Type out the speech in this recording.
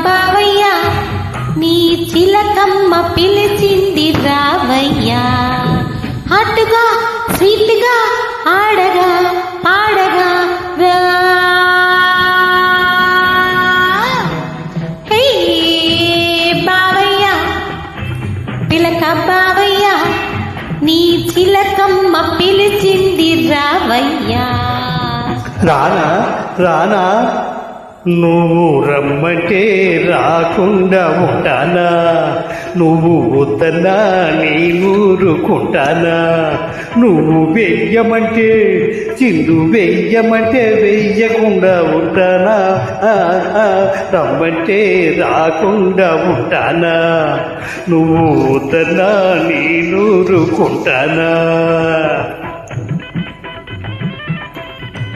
బావయ్యా నీ చిలకమ్మ పిలిచింది రావయ్యా హాటుగా స్వీట్గా ఆడగా పాడగా రా హే బావయ్యా పిలక బావయ్యా నీ చిలకమ్మ పిలిచింది రావయ్యా రానా రానా నువ్వు రమ్మంటే రాకుండా ఉంటానా నువ్వు వద్దన్నా నేను ఊరుకుంటానా నువ్వు వెయ్యమంటే చిందు వెయ్యమంటే వెయ్యకుండా ఉంటానా రమ్మంటే రాకుండా ఉంటానా నువ్వు వద్దన్నా నేను ఊరుకుంటానా